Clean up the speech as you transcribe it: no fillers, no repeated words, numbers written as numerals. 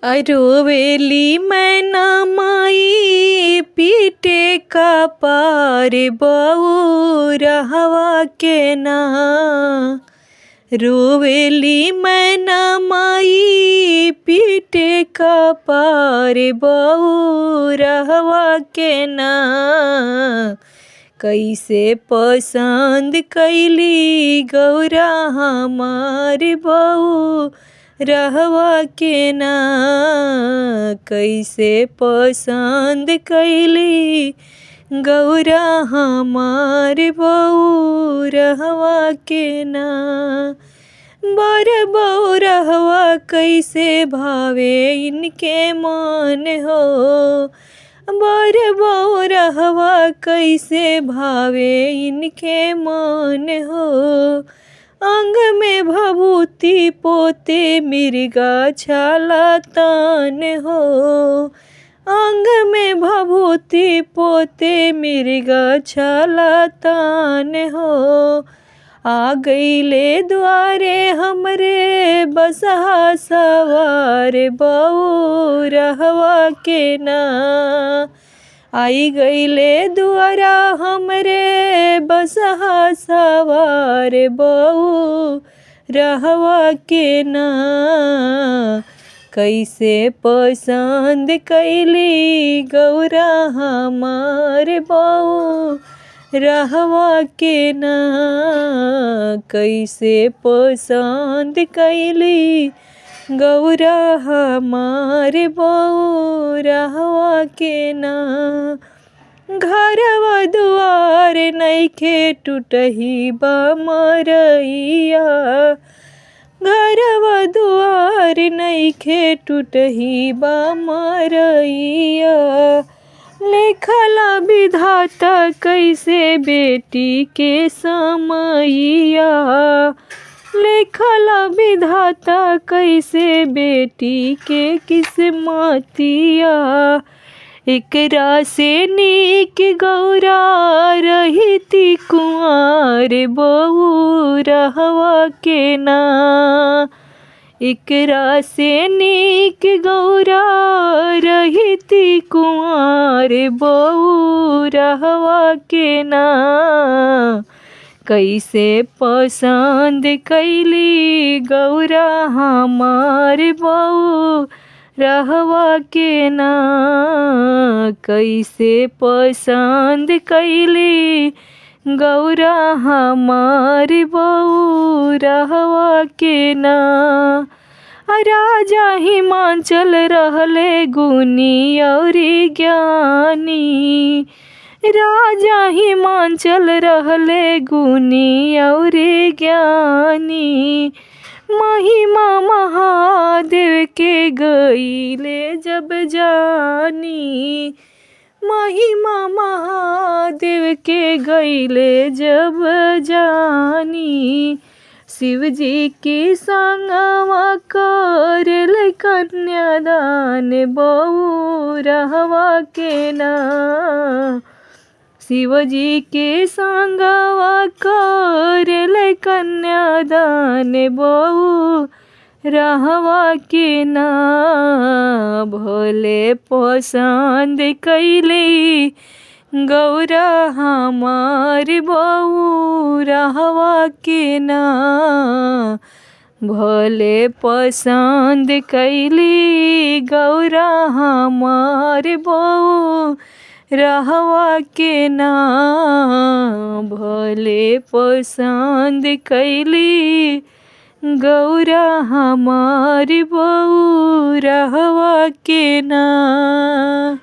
रोवेली मैना माई पीटे का पार बउरहवा के ना। रोवेली मैना माई पीटे का पार बउरहवा के ना। कैसे पसंद कैली गौरा हमार बहू रहवा के ना। कैसे पसंद कैली गौरा हमार बहू रहवा के ना। बर बहू रहवा कैसे भावे इनके मन हो। बर बहू रहवा कैसे भावे इनके मन हो। अंग में भभूति पोते मिर्गा छाला तान हो। अंग में भभूति पोते मिर्गा छाला तान हो। आ गईले द्वारे हमरे बसहा सवार बउरहवा के ना। आई गईले दुआरा हमरे बसहा सवार बउरहवा के ना। कैसे पसंद कैली गौरा हमार बउरहवा के ना। कैसे पसंद कैली गौरा हमार बउरहवा के ना। घरवा दुआर नइखे टूटही बा मरइया। घरवा दुआर नइखे टूटही बा मरइया। लेखला विधाता कैसे बेटी के समैया। लेखला विधाता कैसे बेटी के किस्मतिया। एकरा से नीक गौरा रहिती कुंवार बउरहवा के ना। एकरा से नीक गौरा रहिती कुंवार बउरहवा के ना। कैसे पसंद कैली गौरा हमार बउरहवा के ना। कैसे पसंद कैली गौरा हमार बउरहवा के ना। राजा हिमाचल रहले गुनी औरी ज्ञानी। राजा हिमाचल रहले गुनी औरी ज्ञानी। महिमा महादेव के गईले जब जानी। महिमा महादेव के गईले जब जानी। शिव जी की संगवा करल कन्यादान बउरहवा के ना। शिव जी के संगवा करल कन्यादान बउरहवा के ना। भले पसंद कैली गौरा हमार बउरहवा के ना। भले पसंद कैली गौरा हमार बउरहवा के ना। भले पसंद कैली गौरा हमार बउरहवा के ना।